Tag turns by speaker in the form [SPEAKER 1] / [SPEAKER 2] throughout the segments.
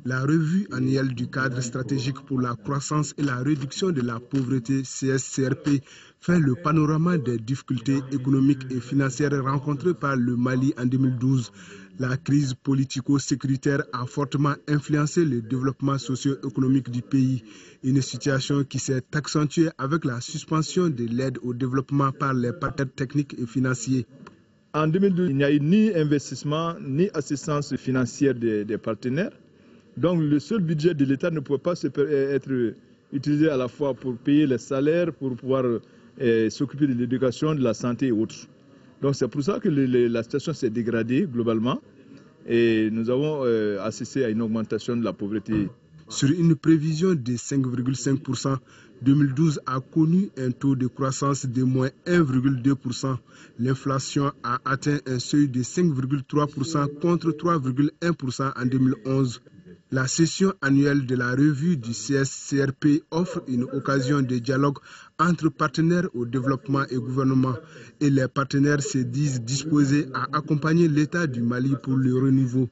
[SPEAKER 1] La revue annuelle du cadre stratégique pour la croissance et la réduction de la pauvreté CSCRP fait le panorama des difficultés économiques et financières rencontrées par le Mali en 2012. La crise politico-sécuritaire a fortement influencé le développement socio-économique du pays, une situation qui s'est accentuée avec la suspension de l'aide au développement par les partenaires techniques et financiers.
[SPEAKER 2] En 2012, il n'y a eu ni investissement ni assistance financière des partenaires. Donc le seul budget de l'État ne pouvait pas être utilisé à la fois pour payer les salaires, pour pouvoir s'occuper de l'éducation, de la santé et autres. Donc c'est pour ça que la situation s'est dégradée globalement et nous avons assisté à une augmentation de la pauvreté.
[SPEAKER 1] Sur une prévision de 5,5%, 2012 a connu un taux de croissance de moins 1,2%. L'inflation a atteint un seuil de 5,3% contre 3,1% en 2011. La session annuelle de la revue du CSCRP offre une occasion de dialogue entre partenaires au développement et gouvernement. Et les partenaires se disent disposés à accompagner l'État du Mali pour le renouveau.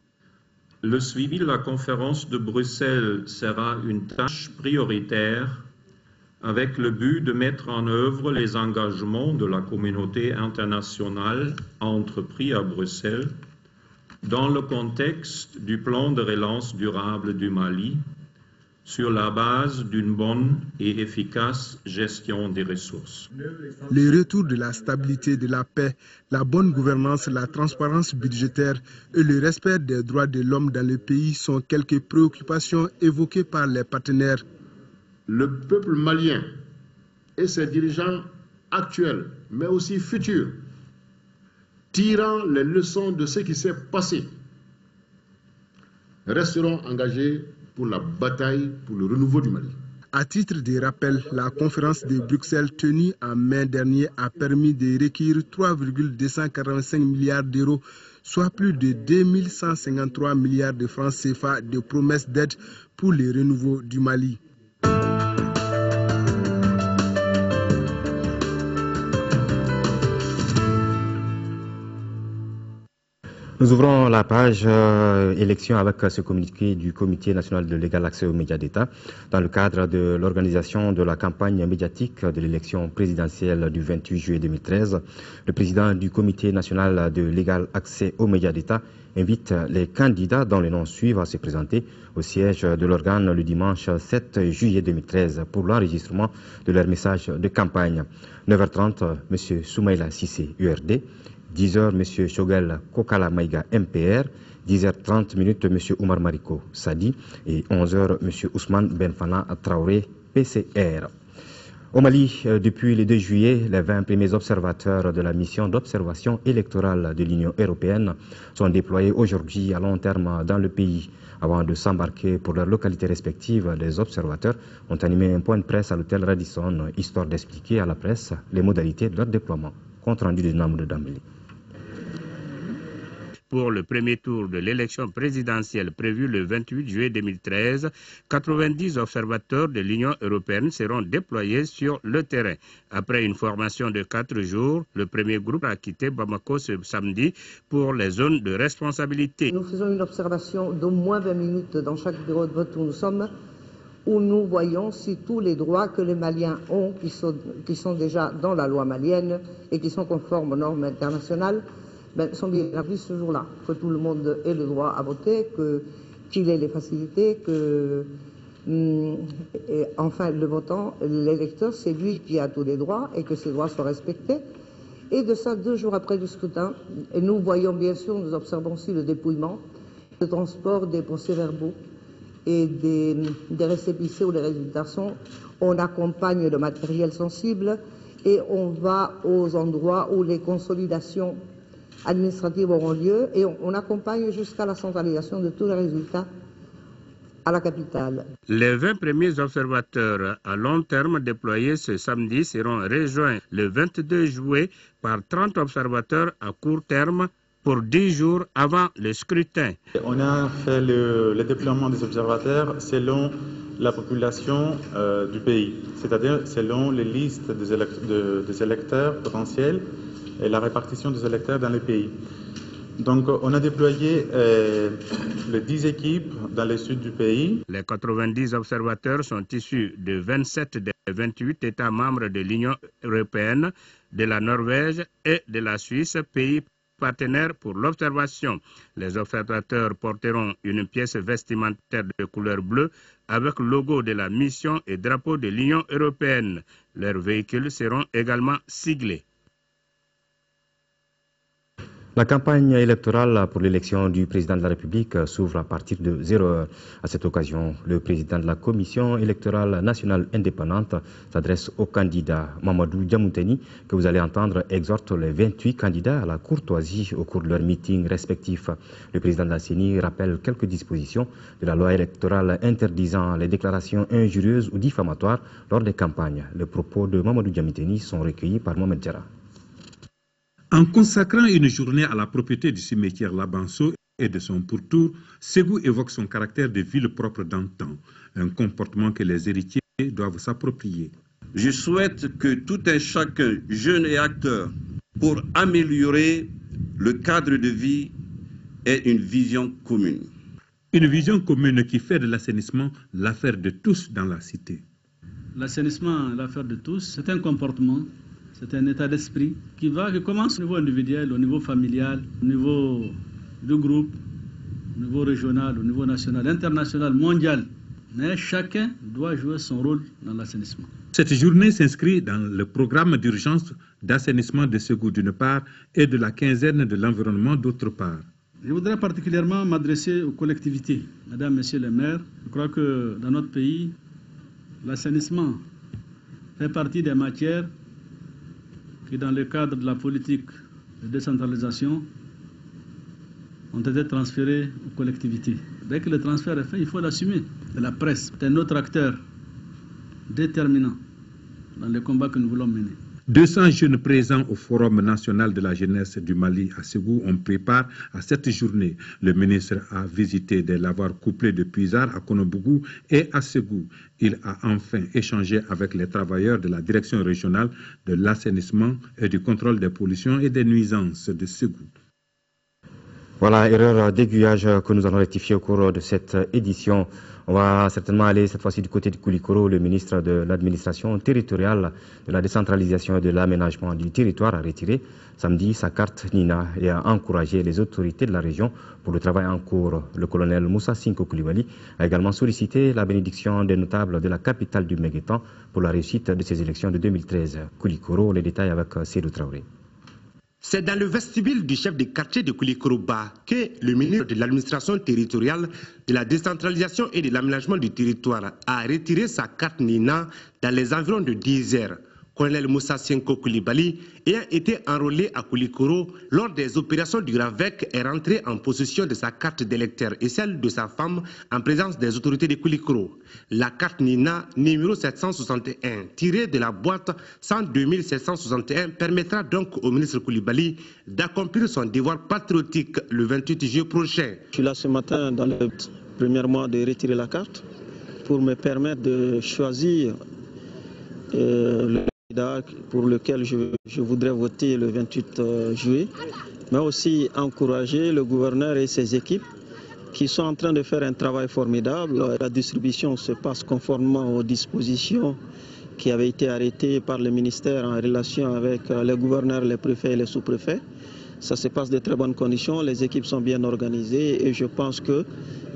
[SPEAKER 3] Le suivi de la conférence de Bruxelles sera une tâche prioritaire avec le but de mettre en œuvre les engagements de la communauté internationale entrepris à Bruxelles dans le contexte du plan de relance durable du Mali sur la base d'une bonne et efficace gestion des ressources.
[SPEAKER 1] Le retour de la stabilité, de la paix, la bonne gouvernance, la transparence budgétaire et le respect des droits de l'homme dans le pays sont quelques préoccupations évoquées par les partenaires.
[SPEAKER 4] Le peuple malien et ses dirigeants actuels, mais aussi futurs, tirant les leçons de ce qui s'est passé, resteront engagés pour la bataille pour le renouveau du Mali.
[SPEAKER 1] À titre de rappel, la conférence de Bruxelles tenue en mai dernier a permis de recueillir 3,245 milliards d'euros, soit plus de 2153 milliards de francs CFA de promesses d'aide pour le renouveau du Mali.
[SPEAKER 5] Nous ouvrons la page élection avec ce communiqué du Comité national de l'égal accès aux médias d'État dans le cadre de l'organisation de la campagne médiatique de l'élection présidentielle du 28 juillet 2013. Le président du Comité national de l'égal accès aux médias d'État invite les candidats dont les noms suivent à se présenter au siège de l'organe le dimanche 7 juillet 2013 pour l'enregistrement de leur message de campagne. 9h30, M. Soumaïla Sissé, URD. 10h, M. Shogel Kokala Maïga, MPR. 10h30, M. Oumar Mariko, Sadi. Et 11h, M. Ousmane Benfana Traoré, PCR. Au Mali, depuis le 2 juillet, les 20 premiers observateurs de la mission d'observation électorale de l'Union européenne sont déployés aujourd'hui à long terme dans le pays. Avant de s'embarquer pour leurs localités respectives, les observateurs ont animé un point de presse à l'hôtel Radisson, histoire d'expliquer à la presse les modalités de leur déploiement. Compte rendu de Nam de Dambélé.
[SPEAKER 6] Pour le premier tour de l'élection présidentielle prévue le 28 juillet 2013, 90 observateurs de l'Union européenne seront déployés sur le terrain. Après une formation de 4 jours, le premier groupe a quitté Bamako ce samedi pour les zones de responsabilité.
[SPEAKER 7] Nous faisons une observation d'au moins 20 minutes dans chaque bureau de vote où nous sommes, où nous voyons si tous les droits que les Maliens ont, qui sont déjà dans la loi malienne et qui sont conformes aux normes internationales, sont bien établis ce jour-là, que tout le monde ait le droit à voter, qu'il ait les facilités, enfin le votant, l'électeur, c'est lui qui a tous les droits et que ses droits soient respectés. Et de ça, 2 jours après le scrutin, et nous voyons bien sûr, nous observons aussi le dépouillement, le transport des procès-verbaux et des récépissés où les résultats sont. On accompagne le matériel sensible et on va aux endroits où les consolidations administratives auront lieu et on accompagne jusqu'à la centralisation de tous les résultats à la capitale.
[SPEAKER 6] Les 20 premiers observateurs à long terme déployés ce samedi seront rejoints le 22 juillet par 30 observateurs à court terme pour 10 jours avant le scrutin.
[SPEAKER 8] On a fait le déploiement des observateurs selon la population du pays, c'est-à-dire selon les listes des électeurs potentiels et la répartition des électeurs dans le pays. Donc, on a déployé les 10 équipes dans le sud du pays.
[SPEAKER 6] Les 90 observateurs sont issus de 27 des 28 États membres de l'Union européenne, de la Norvège et de la Suisse, pays partenaires pour l'observation. Les observateurs porteront une pièce vestimentaire de couleur bleue avec le logo de la mission et drapeau de l'Union européenne. Leurs véhicules seront également siglés.
[SPEAKER 5] La campagne électorale pour l'élection du président de la République s'ouvre à partir de 0 heure. À cette occasion, le président de la Commission électorale nationale indépendante s'adresse aux candidats. Mamadou Diamouteni, que vous allez entendre, exhorte les 28 candidats à la courtoisie au cours de leurs meetings respectifs. Le président de la CENI rappelle quelques dispositions de la loi électorale interdisant les déclarations injurieuses ou diffamatoires lors des campagnes. Les propos de Mamadou Diamouteni sont recueillis par Mohamed Diarra.
[SPEAKER 9] En consacrant une journée à la propriété du cimetière Labanso et de son pourtour, Ségou évoque son caractère de ville propre d'antan, un comportement que les héritiers doivent s'approprier.
[SPEAKER 10] Je souhaite que tout un chacun, jeune et acteur, pour améliorer le cadre de vie, ait une vision commune.
[SPEAKER 9] Une vision commune qui fait de l'assainissement l'affaire de tous dans la cité.
[SPEAKER 11] L'assainissement, l'affaire de tous, c'est un comportement. C'est un état d'esprit qui commence au niveau individuel, au niveau familial, au niveau du groupe, au niveau régional, au niveau national, international, mondial. Mais chacun doit jouer son rôle dans l'assainissement.
[SPEAKER 9] Cette journée s'inscrit dans le programme d'urgence d'assainissement de Ségou d'une part et de la quinzaine de l'environnement d'autre part.
[SPEAKER 11] Je voudrais particulièrement m'adresser aux collectivités. Mesdames, Messieurs les maires, je crois que dans notre pays, l'assainissement fait partie des matières qui, dans le cadre de la politique de décentralisation, ont été transférés aux collectivités. Dès que le transfert est fait, il faut l'assumer. Et la presse est un autre acteur déterminant dans le combat que nous voulons mener.
[SPEAKER 9] 200 jeunes présents au Forum national de la jeunesse du Mali à Ségou ont pris part à cette journée. Le ministre a visité des lavoirs couplés de Puisard à Konobougou et à Ségou. Il a enfin échangé avec les travailleurs de la direction régionale de l'assainissement et du contrôle des pollutions et des nuisances de Ségou.
[SPEAKER 5] Voilà, erreur d'aiguillage que nous allons rectifier au cours de cette édition. On va certainement aller cette fois-ci du côté de Koulikoro. Le ministre de l'administration territoriale, de la décentralisation et de l'aménagement du territoire a retiré samedi sa carte NINA et a encouragé les autorités de la région pour le travail en cours. Le colonel Moussa Sinko Koulibaly a également sollicité la bénédiction des notables de la capitale du Méguétan pour la réussite de ces élections de 2013. Koulikoro, les détails avec Seydou Traoré.
[SPEAKER 12] C'est dans le vestibule du chef de quartier de Koulikoroba que le ministre de l'administration territoriale, de la décentralisation et de l'aménagement du territoire a retiré sa carte NINA dans les environs de 10 heures. Colonel Moussa Sinko Koulibaly, ayant été enrôlé à Koulikoro lors des opérations du GRAVEC, est rentré en possession de sa carte d'électeur et celle de sa femme en présence des autorités de Koulikoro. La carte NINA numéro 761, tirée de la boîte 102 761, permettra donc au ministre Koulibaly d'accomplir son devoir patriotique le 28 juillet prochain.
[SPEAKER 13] Je suis là ce matin dans le premier mois de retirer la carte pour me permettre de choisir le candidat pour lequel je voudrais voter le 28 juillet, mais aussi encourager le gouverneur et ses équipes qui sont en train de faire un travail formidable. La distribution se passe conformément aux dispositions qui avaient été arrêtées par le ministère en relation avec les gouverneurs, les préfets et les sous-préfets. Ça se passe de très bonnes conditions, les équipes sont bien organisées et je pense que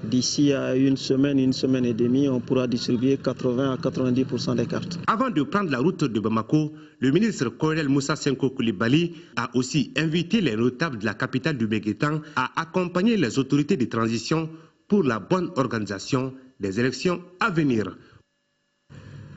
[SPEAKER 13] d'ici à une semaine et demie, on pourra distribuer 80 à 90% des cartes.
[SPEAKER 12] Avant de prendre la route de Bamako, le ministre colonel Moussa Sinko Koulibaly a aussi invité les notables de la capitale du Méguétan à accompagner les autorités de transition pour la bonne organisation des élections à venir.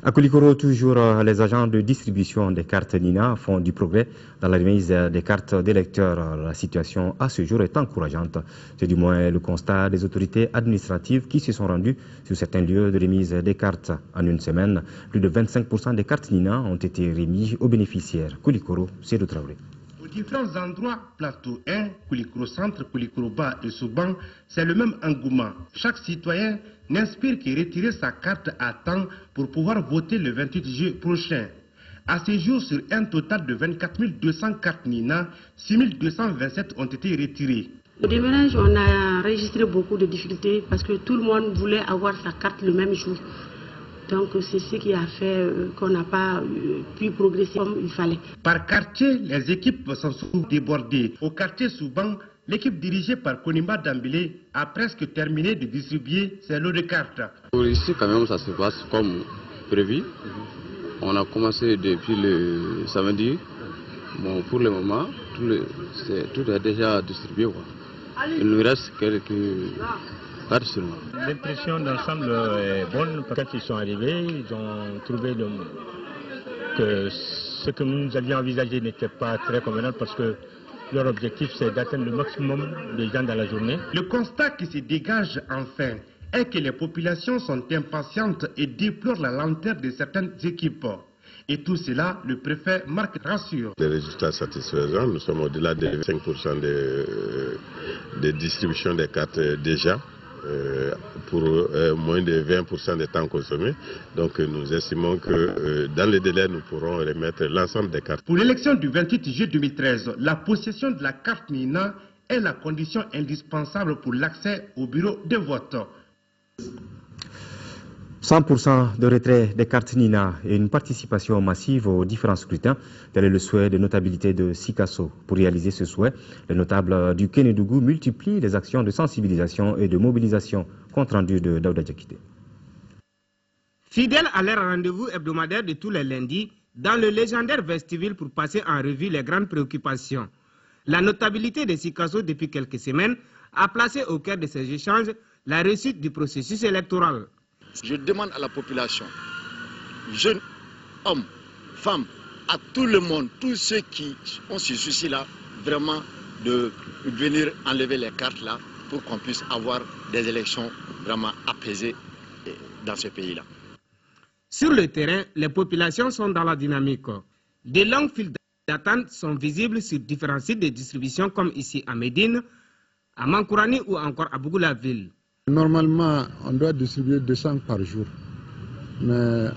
[SPEAKER 5] À Koulikoro, toujours, les agents de distribution des cartes NINA font du progrès dans la remise des cartes d'électeurs. La situation à ce jour est encourageante. C'est du moins le constat des autorités administratives qui se sont rendues sur certains lieux de remise des cartes. En une semaine, plus de 25% des cartes NINA ont été remises aux bénéficiaires. Koulikoro, c'est de Traoré.
[SPEAKER 12] Aux différents endroits, plateau 1, Koulikoro Centre, Koulikoro Bas et Souban, c'est le même engouement. Chaque citoyen n'inspire qu'à retirer sa carte à temps pour pouvoir voter le 28 juillet prochain. À ce jour, sur un total de 24 200 cartes NINA, 6 227 ont été retirées.
[SPEAKER 14] Au démarrage, on a enregistré beaucoup de difficultés parce que tout le monde voulait avoir sa carte le même jour. Donc c'est ce qui a fait qu'on n'a pas pu progresser comme il fallait.
[SPEAKER 12] Par quartier, les équipes sont souvent débordées. Au quartier Souban, l'équipe dirigée par Konimba Dambélé a presque terminé de distribuer ses lots de cartes.
[SPEAKER 15] Pour ici, quand même, ça se passe comme prévu. On a commencé depuis le samedi. Bon, pour le moment, tout est déjà distribué. Il nous reste quelques cartes seulement.
[SPEAKER 16] L'impression d'ensemble est bonne. Quand ils sont arrivés, ils ont trouvé que ce que nous avions envisagé n'était pas très convenant parce que leur objectif, c'est d'atteindre le maximum de gens dans la journée.
[SPEAKER 12] Le constat qui se dégage enfin est que les populations sont impatientes et déplorent la lenteur de certaines équipes. Et tout cela, le préfet Marc rassure.
[SPEAKER 17] Les résultats satisfaisants, nous sommes au-delà de 5% de distribution des cartes déjà, pour moins de 20% des temps consommés. Donc nous estimons que dans les délais, nous pourrons remettre l'ensemble des cartes.
[SPEAKER 12] Pour l'élection du 28 juillet 2013, la possession de la carte NINA est la condition indispensable pour l'accès au bureau de vote.
[SPEAKER 5] 100% de retrait des cartes NINA et une participation massive aux différents scrutins. Tel est le souhait de notabilité de Sikasso. Pour réaliser ce souhait, les notables du Kénédougou multiplient les actions de sensibilisation et de mobilisation. Compte rendu de Daouda Diakité.
[SPEAKER 18] Fidèles à leur rendez-vous hebdomadaire de tous les lundis, dans le légendaire vestibule pour passer en revue les grandes préoccupations. La notabilité de Sikasso depuis quelques semaines a placé au cœur de ces échanges la réussite du processus électoral.
[SPEAKER 19] Je demande à la population, jeunes, hommes, femmes, à tout le monde, tous ceux qui ont ce souci-là, vraiment de venir enlever les cartes là pour qu'on puisse avoir des élections vraiment apaisées dans ce pays-là.
[SPEAKER 18] Sur le terrain, les populations sont dans la dynamique. De longues files d'attente sont visibles sur différents sites de distribution comme ici à Médine, à Mankourani ou encore à Bougoula-Ville.
[SPEAKER 20] Normalement, on doit distribuer 200 par jour. Mais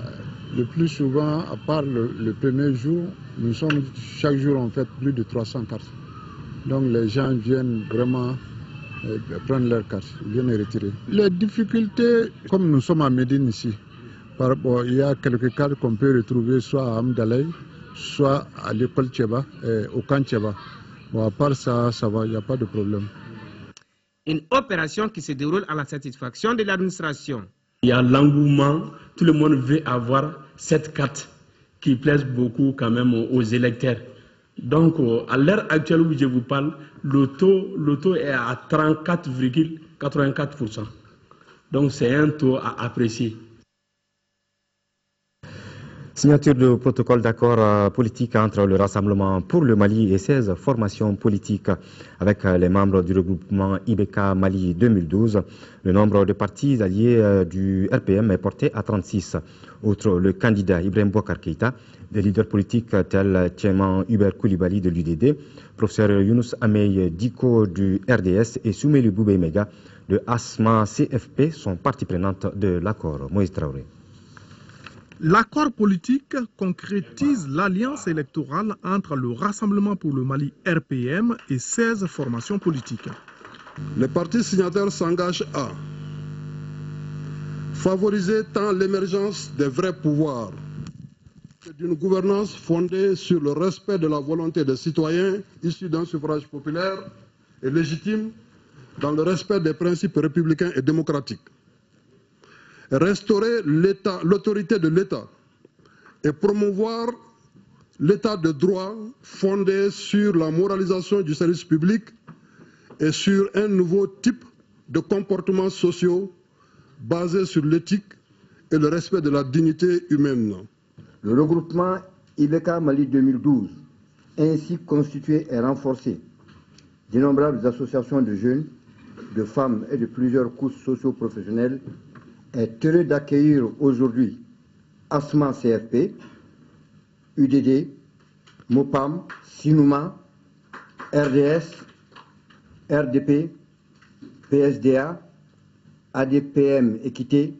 [SPEAKER 20] le plus souvent, à part le premier jour, chaque jour on fait plus de 300 cartes. Donc les gens viennent vraiment prendre leurs cartes, ils viennent les retirer. Les difficultés, comme nous sommes à Médine ici, il y a quelques cartes qu'on peut retrouver soit à Amdalay, soit à l'école Tcheba, au camp Tcheba. Bon, à part ça, ça va, il n'y a pas de problème.
[SPEAKER 18] Une opération qui se déroule à la satisfaction de l'administration.
[SPEAKER 21] Il y a l'engouement, tout le monde veut avoir cette carte qui plaise beaucoup quand même aux électeurs. Donc à l'heure actuelle où je vous parle, le taux est à 34,84%. Donc c'est un taux à apprécier.
[SPEAKER 5] Signature de protocole d'accord politique entre le Rassemblement pour le Mali et 16 formations politiques avec les membres du regroupement IBK Mali 2012. Le nombre de partis alliés du RPM est porté à 36. Outre le candidat Ibrahim Boubacar Keïta, des leaders politiques tels Tcheman Hubert Koulibaly de l'UDD, professeur Younous Amey Diko du RDS et Soumeli Boubé Mega de ASMA CFP sont parties prenantes de l'accord. Moïse Traoré.
[SPEAKER 1] L'accord politique concrétise l'alliance électorale entre le Rassemblement pour le Mali RPM et 16 formations politiques.
[SPEAKER 22] Les partis signataires s'engagent à favoriser tant l'émergence des vrais pouvoirs que d'une gouvernance fondée sur le respect de la volonté des citoyens issus d'un suffrage populaire et légitime dans le respect des principes républicains et démocratiques. Restaurer l'autorité de l'État et promouvoir l'État de droit fondé sur la moralisation du service public et sur un nouveau type de comportements sociaux basés sur l'éthique et le respect de la dignité humaine.
[SPEAKER 23] Le regroupement IBK Mali 2012, ainsi constitué et renforcé d'innombrables associations de jeunes, de femmes et de plusieurs couches socio-professionnelles, est heureux d'accueillir aujourd'hui ASMA CFP, UDD, MOPAM, SINUMA, RDS, RDP, PSDA, ADPM Équité,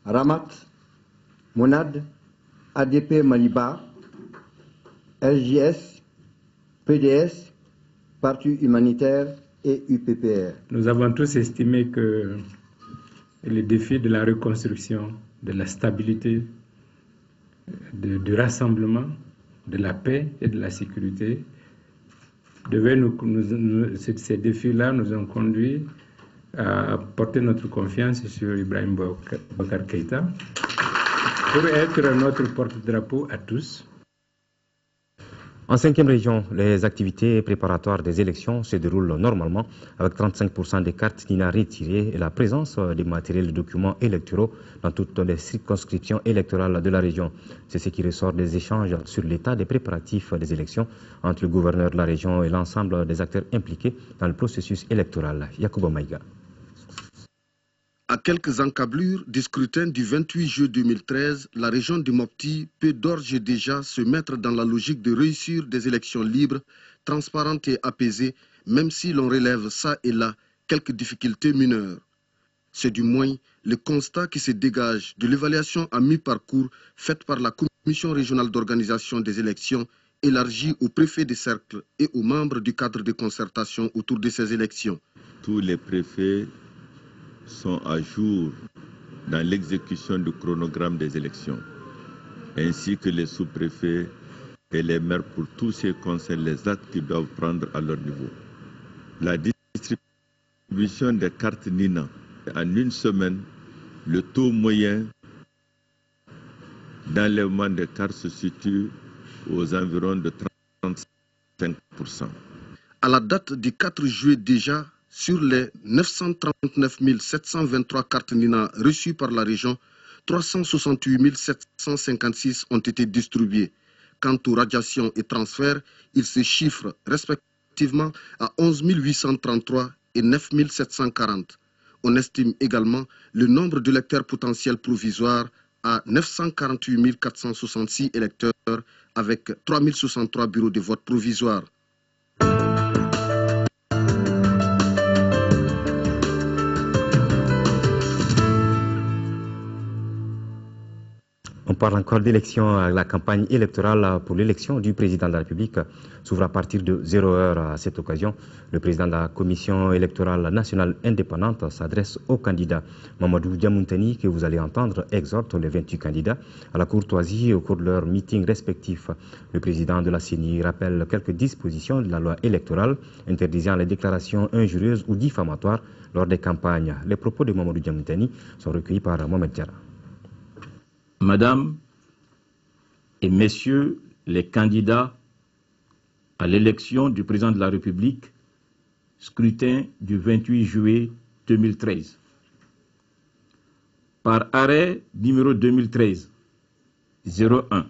[SPEAKER 23] RAMAT, MONAD, ADP Maliba, RJS, PDS, Parti humanitaire et UPPR.
[SPEAKER 2] Nous avons tous estimé que le défi de la reconstruction, de la stabilité, du rassemblement, de la paix et de la sécurité, ces défis-là nous ont conduits à porter notre confiance sur Ibrahim Boubacar Keïta pour être notre porte-drapeau à tous.
[SPEAKER 5] En 5e région, les activités préparatoires des élections se déroulent normalement avec 35% des cartes NINA retirées et la présence des matériels de documents électoraux dans toutes les circonscriptions électorales de la région. C'est ce qui ressort des échanges sur l'état des préparatifs des élections entre le gouverneur de la région et l'ensemble des acteurs impliqués dans le processus électoral. Yacouba Maïga.
[SPEAKER 3] À quelques encablures du scrutin du 28 juillet 2013, la région du Mopti peut d'ores et déjà se mettre dans la logique de réussir des élections libres, transparentes et apaisées, même si l'on relève ça et là quelques difficultés mineures. C'est du moins le constat qui se dégage de l'évaluation à mi-parcours faite par la Commission régionale d'organisation des élections, élargie aux préfets des cercles et aux membres du cadre de concertation autour de ces élections.
[SPEAKER 4] Tous les préfets sont à jour dans l'exécution du chronogramme des élections, ainsi que les sous-préfets et les maires pour tous ce qui concerne les actes qu'ils doivent prendre à leur niveau. La distribution des cartes NINA, en une semaine, le taux moyen d'enlèvement des cartes se situe aux environs de 35%.
[SPEAKER 3] À la date du 4 juillet déjà, sur les 939 723 cartes NINA reçues par la région, 368 756 ont été distribuées. Quant aux radiations et transferts, ils se chiffrent respectivement à 11 833 et 9 740. On estime également le nombre d'électeurs potentiels provisoires à 948 466 électeurs avec 3 063 bureaux de vote provisoires.
[SPEAKER 5] On parle encore d'élection. La campagne électorale pour l'élection du président de la République s'ouvre à partir de 0h à cette occasion. Le président de la Commission électorale nationale indépendante s'adresse aux candidats. Mamadou Diamontani, que vous allez entendre, exhorte les 28 candidats à la courtoisie au cours de leurs meetings respectifs. Le président de la CENI rappelle quelques dispositions de la loi électorale interdisant les déclarations injurieuses ou diffamatoires lors des campagnes. Les propos de Mamadou Diamontani sont recueillis par Mohamed Diarra.
[SPEAKER 24] Madame et Messieurs les candidats à l'élection du président de la République, scrutin du 28 juillet 2013. Par arrêt numéro 2013 01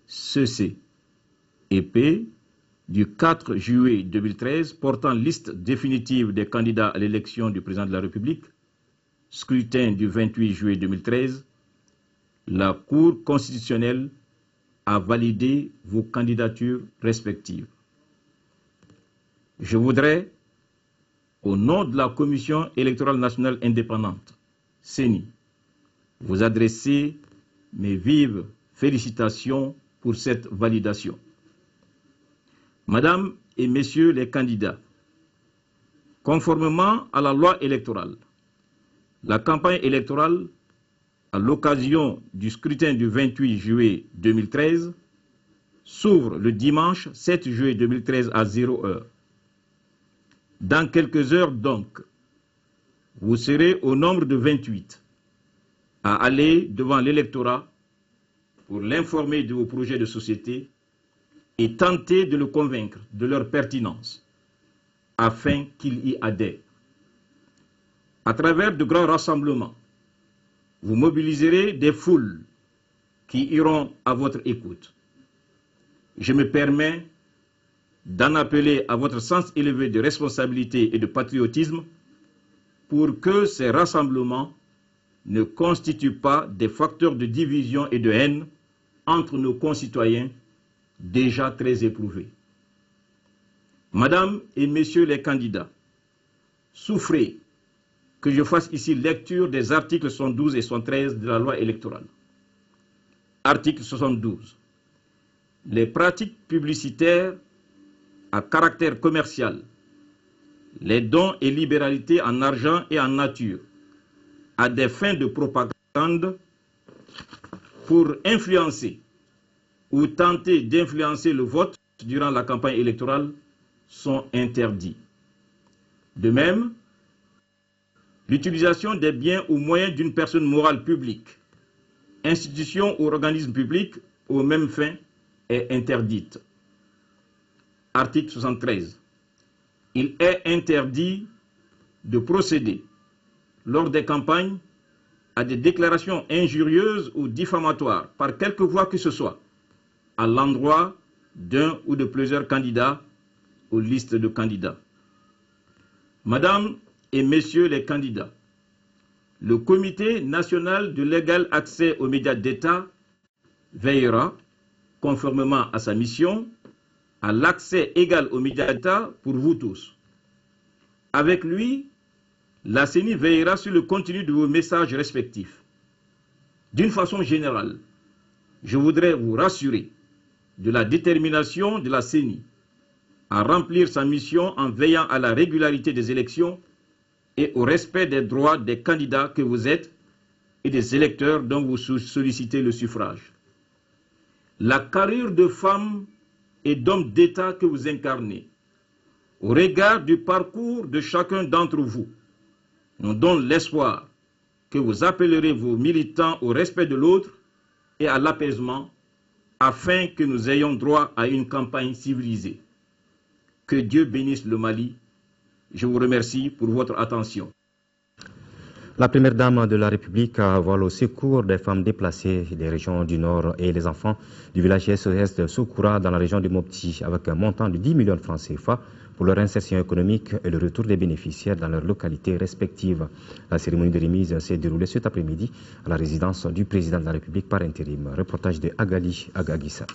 [SPEAKER 24] CC EP du 4 juillet 2013 portant liste définitive des candidats à l'élection du président de la République, scrutin du 28 juillet 2013, la Cour constitutionnelle a validé vos candidatures respectives. Je voudrais, au nom de la Commission électorale nationale indépendante, CENI, vous adresser mes vives félicitations pour cette validation. Madame et Messieurs les candidats, conformément à la loi électorale, la campagne électorale à l'occasion du scrutin du 28 juillet 2013, s'ouvre le dimanche 7 juillet 2013 à 0h. Dans quelques heures donc, vous serez au nombre de 28 à aller devant l'électorat pour l'informer de vos projets de société et tenter de le convaincre de leur pertinence afin qu'il y adhère. À travers de grands rassemblements, vous mobiliserez des foules qui iront à votre écoute. Je me permets d'en appeler à votre sens élevé de responsabilité et de patriotisme pour que ces rassemblements ne constituent pas des facteurs de division et de haine entre nos concitoyens déjà très éprouvés. Madame et Messieurs les candidats, souffrez que je fasse ici lecture des articles 72 et 73 de la loi électorale. Article 72. Les pratiques publicitaires à caractère commercial, les dons et libéralités en argent et en nature à des fins de propagande pour influencer ou tenter d'influencer le vote durant la campagne électorale sont interdits. De même, l'utilisation des biens ou moyens d'une personne morale publique, institution ou organisme public aux mêmes fins est interdite. Article 73. Il est interdit de procéder, lors des campagnes, à des déclarations injurieuses ou diffamatoires, par quelque voie que ce soit, à l'endroit d'un ou de plusieurs candidats aux listes de candidats. Madame et Messieurs les candidats, le Comité national de l'égal accès aux médias d'État veillera, conformément à sa mission, à l'accès égal aux médias d'État pour vous tous. Avec lui, la CENI veillera sur le contenu de vos messages respectifs. D'une façon générale, je voudrais vous rassurer de la détermination de la CENI à remplir sa mission en veillant à la régularité des élections et au respect des droits des candidats que vous êtes et des électeurs dont vous sollicitez le suffrage. La carrure de femmes et d'hommes d'État que vous incarnez, au regard du parcours de chacun d'entre vous, nous donne l'espoir que vous appellerez vos militants au respect de l'autre et à l'apaisement afin que nous ayons droit à une campagne civilisée. Que Dieu bénisse le Mali. Je vous remercie pour votre attention.
[SPEAKER 5] La première dame de la République vole au secours des femmes déplacées des régions du Nord et les enfants du village SOS de Soukoura dans la région de Mopti avec un montant de 10 millions de francs CFA pour leur insertion économique et le retour des bénéficiaires dans leurs localités respectives. La cérémonie de remise s'est déroulée cet après-midi à la résidence du président de la République par intérim. Reportage de Agali Agagissa.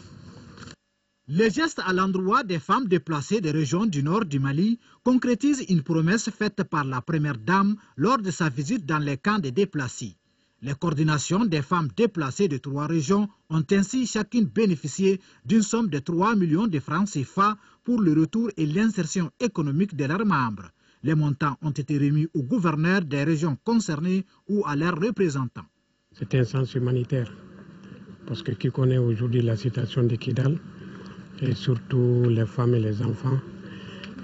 [SPEAKER 6] Les gestes à l'endroit des femmes déplacées des régions du nord du Mali concrétisent une promesse faite par la première dame lors de sa visite dans les camps des déplacés. Les coordinations des femmes déplacées de 3 régions ont ainsi chacune bénéficié d'une somme de 3 millions de francs CFA pour le retour et l'insertion économique de leurs membres. Les montants ont été remis aux gouverneurs des régions concernées ou à leurs représentants.
[SPEAKER 7] C'est un sens humanitaire, parce que qui connaît aujourd'hui la situation de Kidal, et surtout les femmes et les enfants,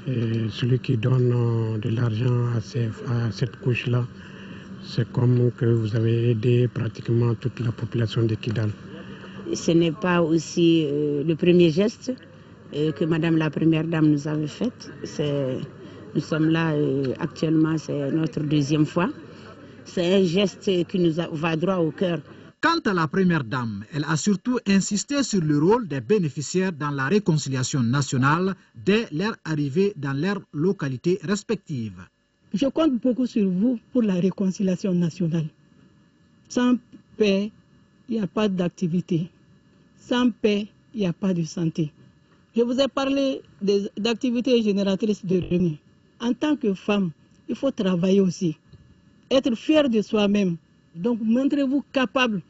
[SPEAKER 7] et celui qui donne de l'argent à cette couche-là, c'est comme que vous avez aidé pratiquement toute la population de Kidal.
[SPEAKER 8] Ce n'est pas aussi le premier geste que Madame la Première Dame nous avait fait. Nous sommes là actuellement, c'est notre 2e fois. C'est un geste qui nous va droit au cœur.
[SPEAKER 6] Quant à la Première Dame, elle a surtout insisté sur le rôle des bénéficiaires dans la réconciliation nationale dès leur arrivée dans leurs localités respectives.
[SPEAKER 10] Je compte beaucoup sur vous pour la réconciliation nationale. Sans paix, il n'y a pas d'activité. Sans paix, il n'y a pas de santé. Je vous ai parlé d'activités génératrices de revenus. En tant que femme, il faut travailler aussi. Être fier de soi-même. Donc, montrez-vous capable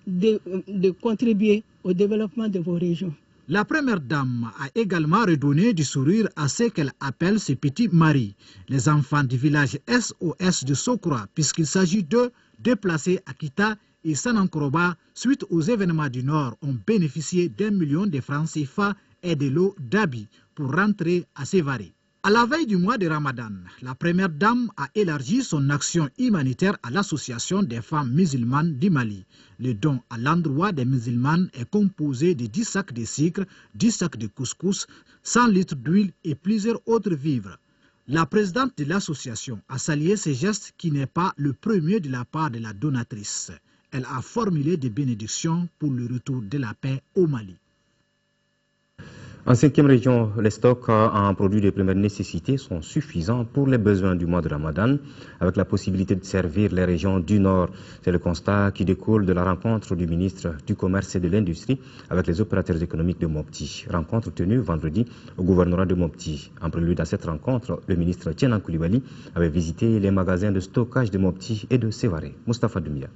[SPEAKER 10] de contribuer au développement de vos régions.
[SPEAKER 6] La Première Dame a également redonné du sourire à ce qu'elle appelle ses petits maris, les enfants du village SOS de Soukoura, puisqu'il s'agit d'eux déplacés à Kita et Sanankroba suite aux événements du Nord ont bénéficié d'1 million de francs CFA et de l'eau d'habits pour rentrer à Sévaré. À la veille du mois de Ramadan, la Première Dame a élargi son action humanitaire à l'Association des femmes musulmanes du Mali. Le don à l'endroit des musulmanes est composé de 10 sacs de sucre, 10 sacs de couscous, 100 litres d'huile et plusieurs autres vivres. La présidente de l'association a salué ce geste qui n'est pas le premier de la part de la donatrice. Elle a formulé des bénédictions pour le retour de la paix au Mali.
[SPEAKER 5] En 5e région, les stocks en produits de première nécessité sont suffisants pour les besoins du mois de Ramadan, avec la possibilité de servir les régions du Nord. C'est le constat qui découle de la rencontre du ministre du Commerce et de l'Industrie avec les opérateurs économiques de Mopti. Rencontre tenue vendredi au gouvernorat de Mopti. En prélude à cette rencontre, le ministre Tienan Koulibaly avait visité les magasins de stockage de Mopti et de Sévaré. Moustapha Doumia.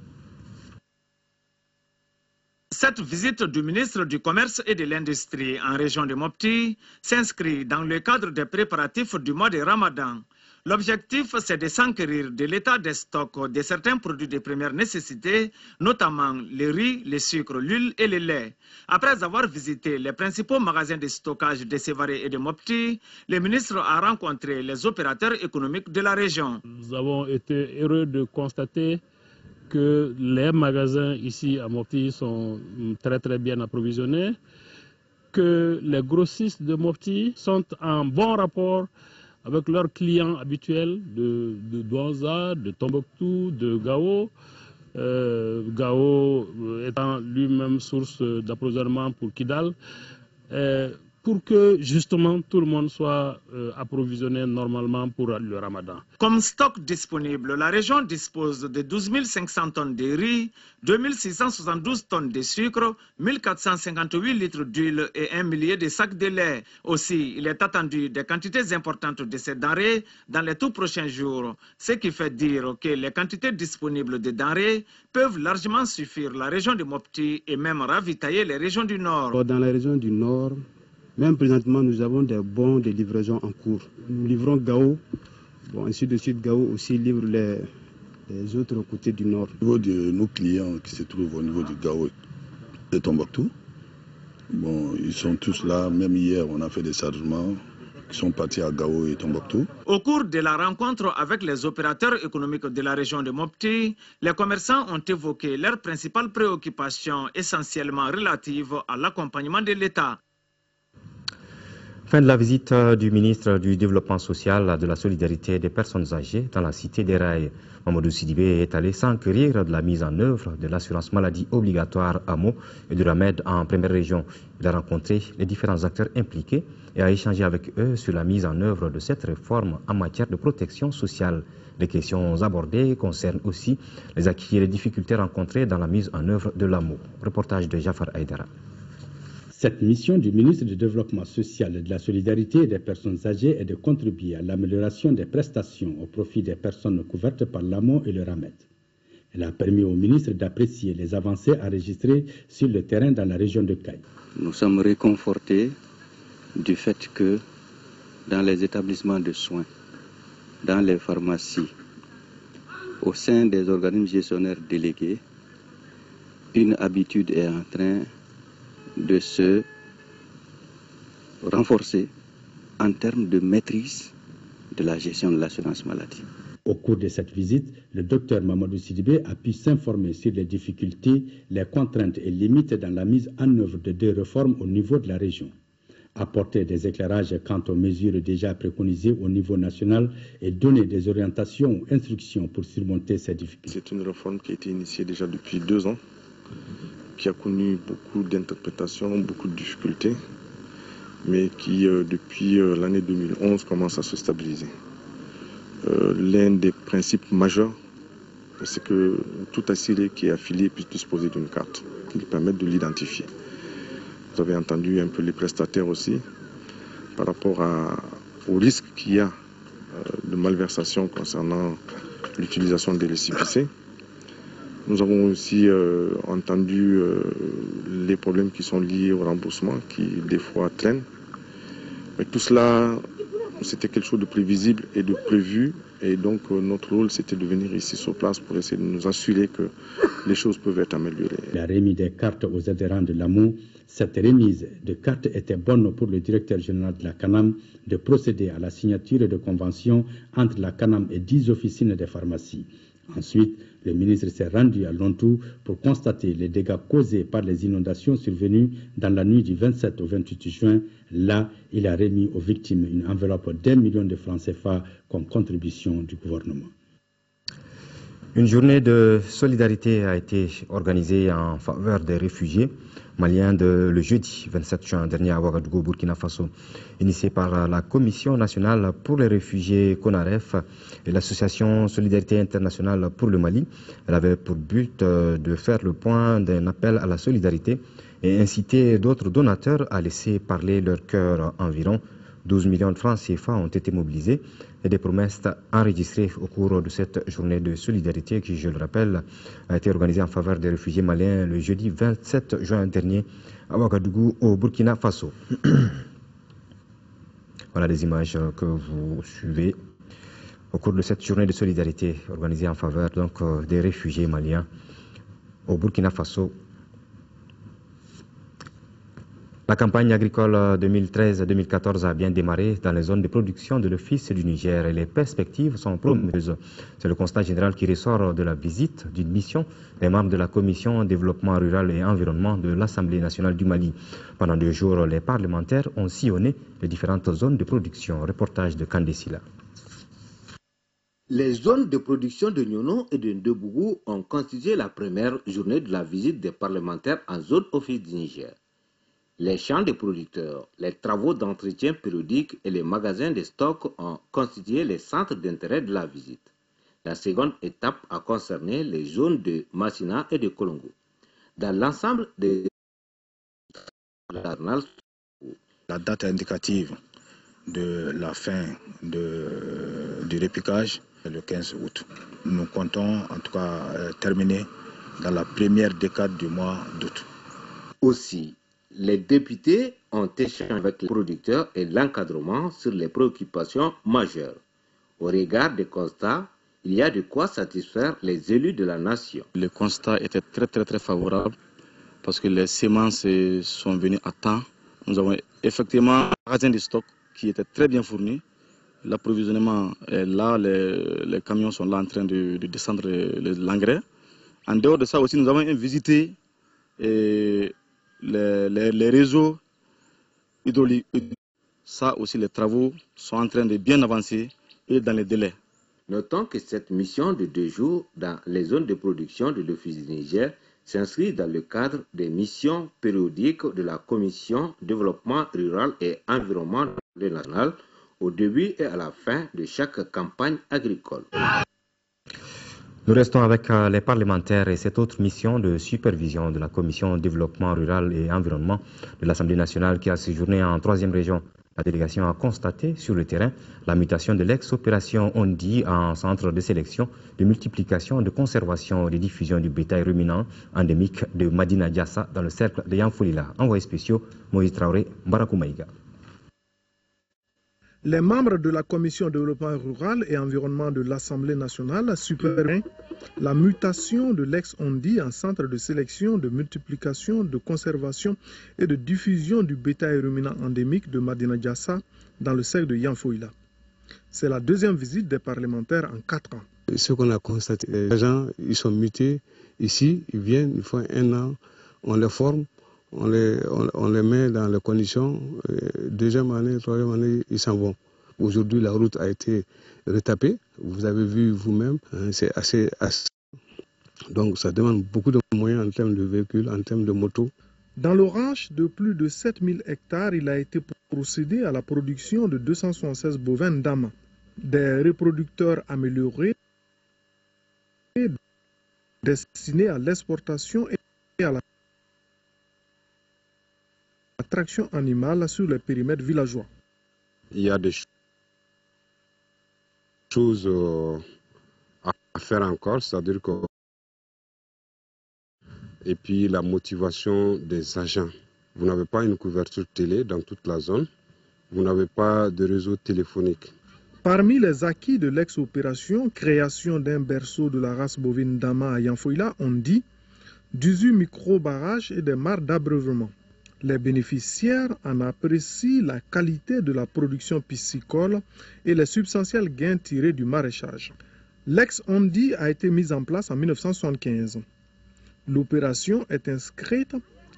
[SPEAKER 9] Cette visite du ministre du Commerce et de l'Industrie en région de Mopti s'inscrit dans le cadre des préparatifs du mois de Ramadan. L'objectif, c'est de s'enquérir de l'état des stocks de certains produits de première nécessité, notamment le riz, le sucre, l'huile et le lait. Après avoir visité les principaux magasins de stockage de Sévaré et de Mopti, le ministre a rencontré les opérateurs économiques de la région.
[SPEAKER 21] Nous avons été heureux de constater que les magasins ici à Mopti sont très bien approvisionnés, que les grossistes de Mopti sont en bon rapport avec leurs clients habituels de Douaza, de Tombouctou, de Gao. Gao étant lui-même source d'approvisionnement pour Kidal, pour que justement tout le monde soit approvisionné normalement pour le Ramadan.
[SPEAKER 9] Comme stock disponible, la région dispose de 12 500 tonnes de riz, 2 672 tonnes de sucre, 1 458 litres d'huile et 1 millier de sacs de lait. Aussi, il est attendu des quantités importantes de ces denrées dans les tout prochains jours, ce qui fait dire que les quantités disponibles de denrées peuvent largement suffire la région de Mopti et même ravitailler les régions du Nord.
[SPEAKER 11] Dans la région du Nord, même présentement, nous avons des bons de livraison en cours. Nous livrons Gao, ainsi de suite, Gao aussi livre les autres côtés du Nord.
[SPEAKER 13] Au niveau de nos clients qui se trouvent au niveau du Gao et de Tombouctou, ils sont tous là. Même hier, on a fait des chargements qui sont partis à Gao et Tombouctou.
[SPEAKER 9] Au cours de la rencontre avec les opérateurs économiques de la région de Mopti, les commerçants ont évoqué leurs principales préoccupations essentiellement relatives à l'accompagnement de l'État.
[SPEAKER 5] Fin de la visite du ministre du Développement social, de la solidarité des personnes âgées dans la cité des Rails. Mamadou Sidibé est allé s'enquérir de la mise en œuvre de l'assurance maladie obligatoire à Mo et de la MED en première région. Il a rencontré les différents acteurs impliqués et a échangé avec eux sur la mise en œuvre de cette réforme en matière de protection sociale. Les questions abordées concernent aussi les acquis et les difficultés rencontrées dans la mise en œuvre de l'AMO. Reportage de Jafar Aïdara.
[SPEAKER 14] Cette mission du ministre du Développement social et de la solidarité des personnes âgées est de contribuer à l'amélioration des prestations au profit des personnes couvertes par l'AMO et le RAMED. Elle a permis au ministre d'apprécier les avancées enregistrées sur le terrain dans la région de Caille.
[SPEAKER 25] Nous sommes réconfortés du fait que dans les établissements de soins, dans les pharmacies, au sein des organismes gestionnaires délégués, une habitude est en train de se renforcer en termes de maîtrise de la gestion de l'assurance maladie.
[SPEAKER 14] Au cours de cette visite, le docteur Mamadou Sidibé a pu s'informer sur les difficultés, les contraintes et limites dans la mise en œuvre de deux réformes au niveau de la région. Apporter des éclairages quant aux mesures déjà préconisées au niveau national et donner des orientations ou instructions pour surmonter ces difficultés.
[SPEAKER 26] C'est une réforme qui a été initiée déjà depuis 2 ans, qui a connu beaucoup d'interprétations, beaucoup de difficultés, mais qui, depuis l'année 2011, commence à se stabiliser. L'un des principes majeurs, c'est que tout assuré qui est affilié puisse disposer d'une carte qui lui permette de l'identifier. Vous avez entendu un peu les prestataires aussi, par rapport au risque qu'il y a de malversation concernant l'utilisation des récépissés. Nous avons aussi entendu les problèmes qui sont liés au remboursement, qui des fois traînent. Mais tout cela, c'était quelque chose de prévisible et de prévu. Et donc notre rôle, c'était de venir ici sur place pour essayer de nous assurer que les choses peuvent être améliorées.
[SPEAKER 14] La remise des cartes aux adhérents de l'AMO, cette remise de cartes était bonne pour le directeur général de la CANAM de procéder à la signature de conventions entre la CANAM et 10 officines des pharmacies. Ensuite, le ministre s'est rendu à Lontou pour constater les dégâts causés par les inondations survenues dans la nuit du 27 au 28 juin. Là, il a remis aux victimes une enveloppe d'1 million de francs CFA comme contribution du gouvernement.
[SPEAKER 5] Une journée de solidarité a été organisée en faveur des réfugiés maliens le jeudi 27 juin dernier à Ouagadougou, Burkina Faso, initiée par la Commission nationale pour les réfugiés CONAREF et l'association Solidarité internationale pour le Mali. Elle avait pour but de faire le point d'un appel à la solidarité et inciter d'autres donateurs à laisser parler leur cœur. Environ 12 millions de francs CFA ont été mobilisés et des promesses enregistrées au cours de cette journée de solidarité qui, je le rappelle, a été organisée en faveur des réfugiés maliens le jeudi 27 juin dernier à Ouagadougou, au Burkina Faso. Voilà les images que vous suivez au cours de cette journée de solidarité organisée en faveur donc, des réfugiés maliens au Burkina Faso. La campagne agricole 2013-2014 a bien démarré dans les zones de production de l'Office du Niger et les perspectives sont prometteuses. C'est le constat général qui ressort de la visite d'une mission des membres de la Commission développement rural et environnement de l'Assemblée nationale du Mali. Pendant 2 jours, les parlementaires ont sillonné les différentes zones de production. Reportage de Kandesila.
[SPEAKER 12] Les zones de production de Nyono et de Ndebougou ont constitué la première journée de la visite des parlementaires en zone Office du Niger. Les champs des producteurs, les travaux d'entretien périodique et les magasins de stock ont constitué les centres d'intérêt de la visite. La seconde étape a concerné les zones de Massina et de Kolongo. Dans l'ensemble des...
[SPEAKER 15] La date indicative de la fin du répiquage est le 15 août. Nous comptons en tout cas terminer dans la première décade du mois d'août.
[SPEAKER 12] Aussi, les députés ont échangé avec les producteurs et l'encadrement sur les préoccupations majeures. Au regard des constats, il y a de quoi satisfaire les élus de la nation.
[SPEAKER 15] Le constat était très favorable parce que les semences sont venues à temps. Nous avons effectivement un magasin de stock qui était très bien fourni. L'approvisionnement est là, les camions sont là en train de descendre l'engrais. En dehors de ça aussi, nous avons visité les réseaux hydrauliques. Ça aussi, les travaux sont en train de bien avancer et dans les délais.
[SPEAKER 12] Notons que cette mission de 2 jours dans les zones de production de l'Office du Niger s'inscrit dans le cadre des missions périodiques de la Commission développement rural et environnement national au début et à la fin de chaque campagne agricole.
[SPEAKER 5] Nous restons avec les parlementaires et cette autre mission de supervision de la Commission développement rural et environnement de l'Assemblée nationale qui a séjourné en 3e région. La délégation a constaté sur le terrain la mutation de l'ex-opération Ondi en centre de sélection, de multiplication, de conservation et de diffusion du bétail ruminant endémique de Madina Diassa dans le cercle de Yanfolila. Envoyés spéciaux, Moïse Traoré, Barakoumaïga.
[SPEAKER 1] Les membres de la Commission développement rural et environnement de l'Assemblée nationale supervisent la mutation de l'ex-Ondi en centre de sélection, de multiplication, de conservation et de diffusion du bétail ruminant endémique de Madina Diassa dans le cercle de Yanfolila. C'est la 2e visite des parlementaires en 4 ans.
[SPEAKER 11] Ce qu'on a constaté, les gens ils sont mutés ici, ils viennent, ils font 1 an, on les forme. On les met dans les conditions, 2e année, 3e année, ils s'en vont. Aujourd'hui, la route a été retapée, vous avez vu vous-même, hein, c'est assez... Donc ça demande beaucoup de moyens en termes de véhicules, en termes de motos.
[SPEAKER 1] Dans le ranch de plus de 7000 hectares, il a été procédé à la production de 276 bovins Ndama, des reproducteurs améliorés destinés à l'exportation et à la traction animale sur les périmètres villageois.
[SPEAKER 16] Il y a des choses à faire encore, c'est-à-dire que... Et puis la motivation des agents. Vous n'avez pas une couverture télé dans toute la zone, vous n'avez pas de réseau téléphonique.
[SPEAKER 1] Parmi les acquis de l'ex-opération, création d'un berceau de la race bovine Ndama à Yanfolila, on dit 18 micro-barrages et des mares d'abreuvement. Les bénéficiaires en apprécient la qualité de la production piscicole et les substantiels gains tirés du maraîchage. L'ex-Ondi a été mise en place en 1975. L'opération est inscrite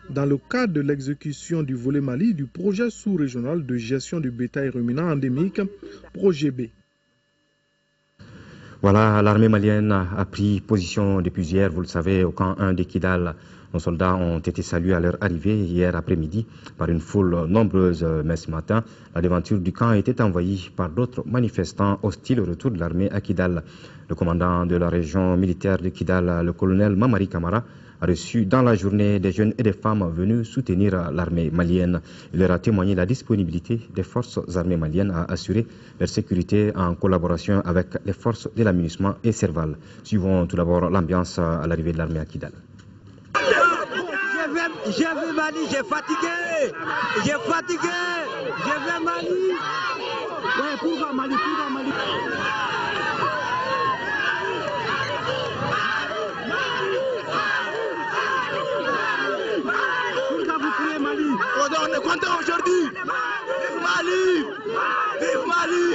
[SPEAKER 1] dans le cadre de l'exécution du volet Mali du projet sous-régional de gestion du bétail ruminant endémique, projet B.
[SPEAKER 5] Voilà, l'armée malienne a pris position depuis hier, vous le savez, au camp 1 de Kidal, Nos soldats ont été salués à leur arrivée hier après-midi par une foule nombreuse, mais ce matin, la devanture du camp était envahie par d'autres manifestants hostiles au retour de l'armée à Kidal. Le commandant de la région militaire de Kidal, le colonel Mamari Kamara, a reçu dans la journée des jeunes et des femmes venus soutenir l'armée malienne. Il leur a témoigné la disponibilité des forces armées maliennes à assurer leur sécurité en collaboration avec les forces de l'aménagement et Serval. Suivons tout d'abord l'ambiance à l'arrivée de l'armée à Kidal.
[SPEAKER 17] J'ai vu Mali, j'ai fatigué, je vais Mali. Ouais, pourquoi Mali, On est content aujourd'hui. Vive Mali! Vive Mali!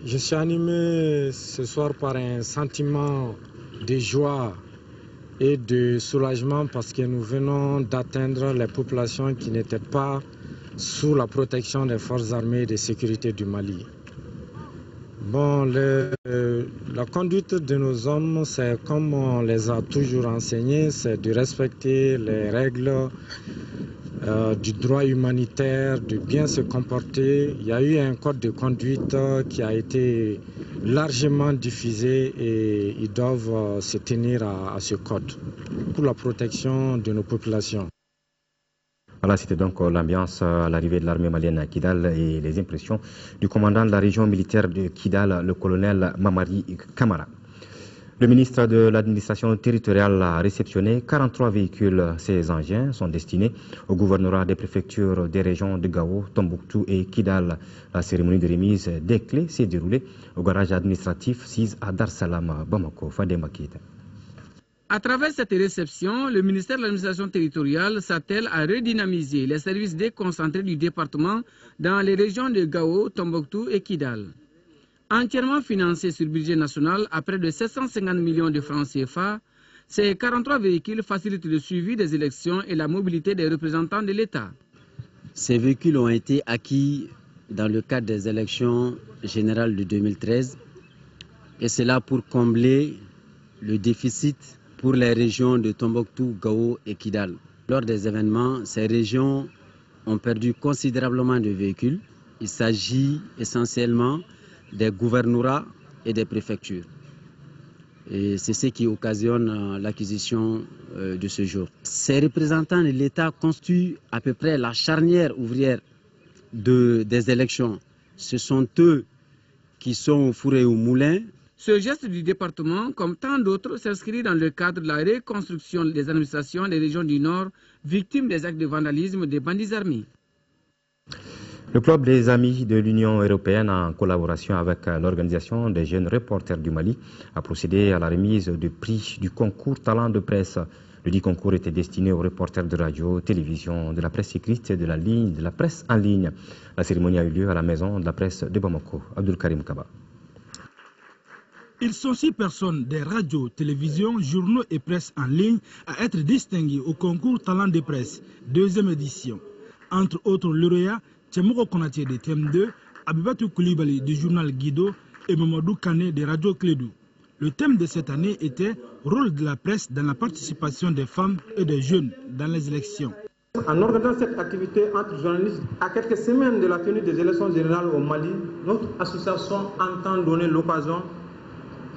[SPEAKER 18] Je suis animé ce soir par un sentiment de joie et de soulagement parce que nous venons d'atteindre les populations qui n'étaient pas sous la protection des forces armées et de sécurité du Mali. Bon, la conduite de nos hommes, c'est comme on les a toujours enseignés, c'est de respecter les règles du droit humanitaire, de bien se comporter. Il y a eu un code de conduite qui a été largement diffusé et ils doivent se tenir à ce code pour la protection de nos populations.
[SPEAKER 5] Voilà, c'était donc l'ambiance à l'arrivée de l'armée malienne à Kidal et les impressions du commandant de la région militaire de Kidal, le colonel Mamari Kamara. Le ministre de l'administration territoriale a réceptionné 43 véhicules. Ces engins sont destinés au gouvernorat des préfectures des régions de Gao, Tombouctou et Kidal. La cérémonie de remise des clés s'est déroulée au garage administratif 6 à Dar Salam, Bamako. Fadema Keita.
[SPEAKER 19] À travers cette réception, le ministère de l'administration territoriale s'attelle à redynamiser les services déconcentrés du département dans les régions de Gao, Tombouctou et Kidal. Entièrement financé sur le budget national à près de 750 millions de francs CFA, ces 43 véhicules facilitent le suivi des élections et la mobilité des représentants de l'État.
[SPEAKER 20] Ces véhicules ont été acquis dans le cadre des élections générales de 2013 et c'est là pour combler le déficit pour les régions de Tombouctou, Gao et Kidal. Lors des événements, ces régions ont perdu considérablement de véhicules. Il s'agit essentiellement des gouvernorats et des préfectures. Et c'est ce qui occasionne l'acquisition de ce jour. Ces représentants de l'État constituent à peu près la charnière ouvrière des élections. Ce sont eux qui sont au four et au moulin.
[SPEAKER 19] Ce geste du département, comme tant d'autres, s'inscrit dans le cadre de la reconstruction des administrations des régions du Nord, victimes des actes de vandalisme des bandits armés.
[SPEAKER 5] Le club des amis de l'Union européenne, en collaboration avec l'organisation des jeunes reporters du Mali, a procédé à la remise du prix du concours talent de presse. Le dit concours était destiné aux reporters de radio, télévision, de la presse écrite et de la presse en ligne. La cérémonie a eu lieu à la maison de la presse de Bamako. Abdul Karim Kaba.
[SPEAKER 22] Ils sont 6 personnes des radios, télévisions, journaux et presse en ligne à être distingués au concours talent de presse, 2e édition. Entre autres lauréats, Tchemoko Konaté de TM2, Abibatou Koulibaly du journal Guido et Mamadou Kane de Radio Clédou. Le thème de cette année était « Rôle de la presse dans la participation des femmes et des jeunes dans les élections ».
[SPEAKER 23] En organisant cette activité entre journalistes, à quelques semaines de la tenue des élections générales au Mali, notre association entend donner l'occasion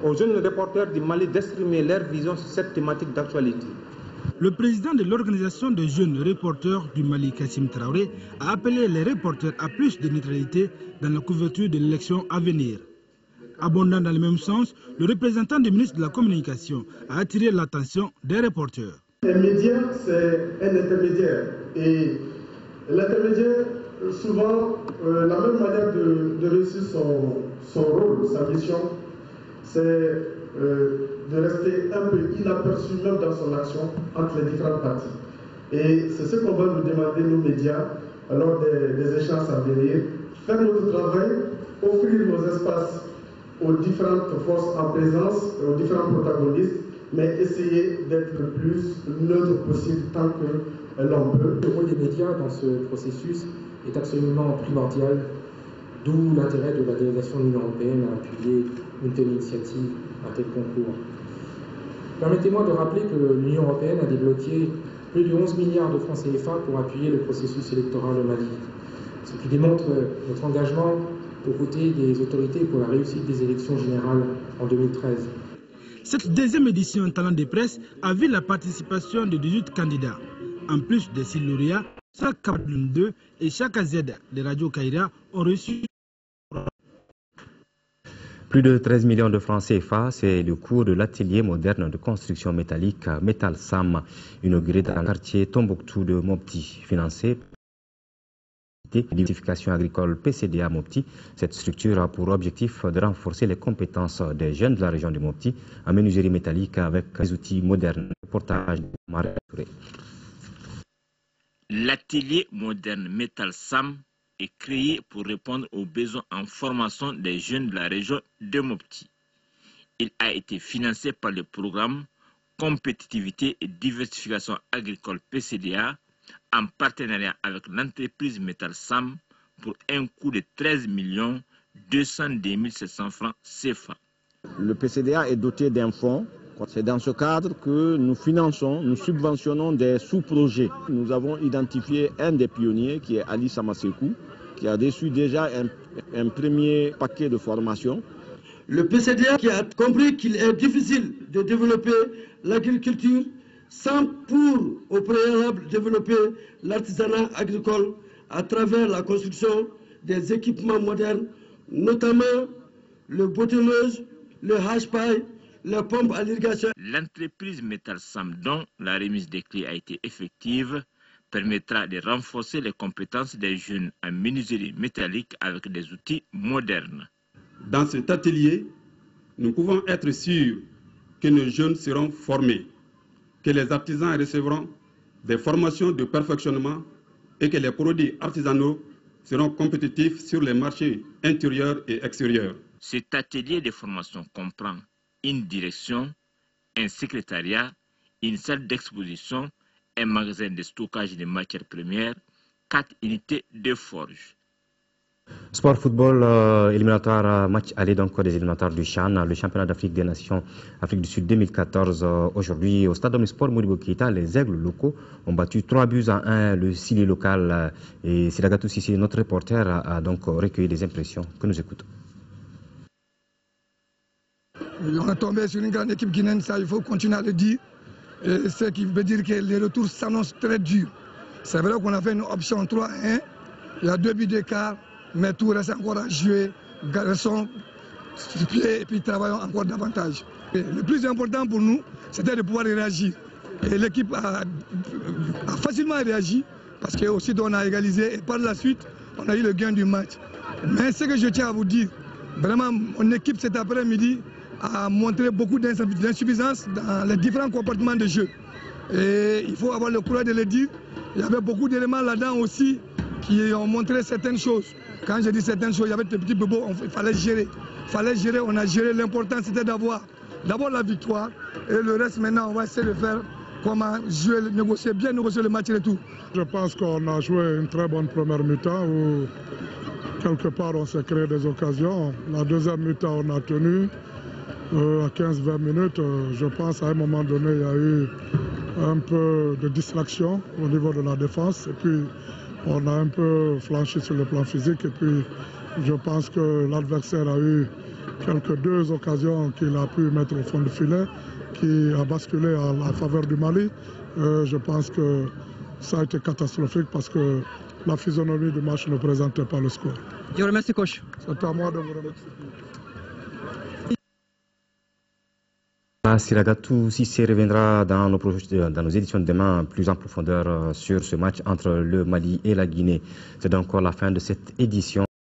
[SPEAKER 23] aux jeunes reporters du Mali d'exprimer leur vision sur cette thématique d'actualité.
[SPEAKER 22] Le président de l'organisation des jeunes reporters du Mali, Kassim Traoré, a appelé les reporters à plus de neutralité dans la couverture de l'élection à venir. Abondant dans le même sens, le représentant du ministre de la Communication a attiré l'attention des reporters.
[SPEAKER 27] Un média, c'est un intermédiaire. Et l'intermédiaire
[SPEAKER 2] souvent, la même manière de réussir son rôle, sa mission, c'est de rester un peu inaperçu même dans son action entre les différentes parties. Et c'est ce qu'on va nous demander, nos médias, lors des échanges à venir, faire notre travail, offrir nos espaces aux différentes forces en présence, aux différents protagonistes, mais essayer d'être le plus neutre possible tant que l'on peut.
[SPEAKER 23] Le rôle des médias dans ce processus est absolument primordial, d'où l'intérêt de la délégation de l'Union européenne à appuyer une telle initiative, un tel concours. Permettez-moi de rappeler que l'Union européenne a débloqué plus de 11 milliards de francs CFA pour appuyer le processus électoral au Mali, ce qui démontre notre engagement aux côtés des autorités pour la réussite des élections générales en 2013.
[SPEAKER 22] Cette deuxième édition Talent de presse a vu la participation de 18 candidats. En plus des 6 lauréats, chaque Cameroun 2 et chaque AZ de Radio Kaira ont reçu
[SPEAKER 5] plus de 13 millions de francs CFA, c'est le coût de l'atelier moderne de construction métallique Metal Sam, inauguré dans le quartier Tombouctou de Mopti, financé par l'identification agricole PCDA Mopti. Cette structure a pour objectif de renforcer les compétences des jeunes de la région de Mopti en menuiserie métallique avec des outils modernes. Reportage de Marie Touré.
[SPEAKER 3] L'atelier moderne Metal Sam est créé pour répondre aux besoins en formation des jeunes de la région de Mopti. Il a été financé par le programme Compétitivité et Diversification Agricole PCDA en partenariat avec l'entreprise Metal Sam pour un coût de 13 202 700 francs CFA.
[SPEAKER 4] Le PCDA est doté d'un fonds. C'est dans ce cadre que nous finançons, nous subventionnons des sous-projets. Nous avons identifié un des pionniers qui est Ali Samasekou, qui a reçu déjà un premier paquet de formation.
[SPEAKER 7] Le PCDA qui a compris qu'il est difficile de développer l'agriculture sans pour au préalable développer l'artisanat agricole à travers la construction des équipements modernes, notamment le bottineuse, le hache-paille, la pompe à l'irrigation.
[SPEAKER 3] L'entreprise Metal Sam, dont la remise des clés a été effective, permettra de renforcer les compétences des jeunes en menuiserie métallique avec des outils modernes.
[SPEAKER 8] Dans cet atelier, nous pouvons être sûrs que nos jeunes seront formés, que les artisans recevront des formations de perfectionnement et que les produits artisanaux seront compétitifs sur les marchés intérieurs et extérieurs.
[SPEAKER 3] Cet atelier de formation comprend une direction, un secrétariat, une salle d'exposition, un magasin de stockage de matières premières, 4 unités de forge.
[SPEAKER 5] Sport football éliminatoire, match aller donc des éliminatoires du CHAN, le championnat d'Afrique des Nations, Afrique du Sud 2014. Aujourd'hui, au stade Omnisport Modibo Keïta, les aigles locaux ont battu 3-1 le Sili local. Et Sidagatou Sissi, notre reporter, a donc recueilli des impressions que nous écoutons.
[SPEAKER 24] On est tombé sur une grande équipe guinéenne, ça il faut continuer à le dire. Et ce qui veut dire que les retours s'annoncent très durs. C'est vrai qu'on a fait une option 3-1, il y a 2 buts d'écart, mais tout reste encore à jouer. Restons sur pied et puis travaillons encore davantage. Et le plus important pour nous, c'était de pouvoir réagir. Et l'équipe a facilement réagi parce qu'aussitôt on a égalisé et par la suite, on a eu le gain du match. Mais ce que je tiens à vous dire, vraiment, mon équipe cet après-midi a montré beaucoup d'insuffisance dans les différents comportements de jeu. Et il faut avoir le courage de le dire. Il y avait beaucoup d'éléments là-dedans aussi qui ont montré certaines choses. Quand je dis certaines choses, il y avait des petits bobos, il fallait gérer. On a géré. L'important c'était d'avoir d'abord la victoire et le reste maintenant on va essayer de faire comment jouer, bien négocier le match et tout.
[SPEAKER 27] Je pense qu'on a joué une très bonne première mi-temps où quelque part on s'est créé des occasions. La deuxième mi-temps on a tenu. À 15-20 minutes, je pense à un moment donné, il y a eu un peu de distraction au niveau de la défense. Et puis, on a un peu flanchi sur le plan physique. Et puis, je pense que l'adversaire a eu quelques 2 occasions qu'il a pu mettre au fond du filet, qui a basculé à la faveur du Mali. Je pense que ça a été catastrophique parce que la physionomie du match ne présentait pas le score.
[SPEAKER 28] Je vous remercie, coach.
[SPEAKER 27] C'est à moi de vous remercier.
[SPEAKER 5] Siragatou Sissé reviendra dans nos éditions de demain plus en profondeur sur ce match entre le Mali et la Guinée. C'est donc la fin de cette édition.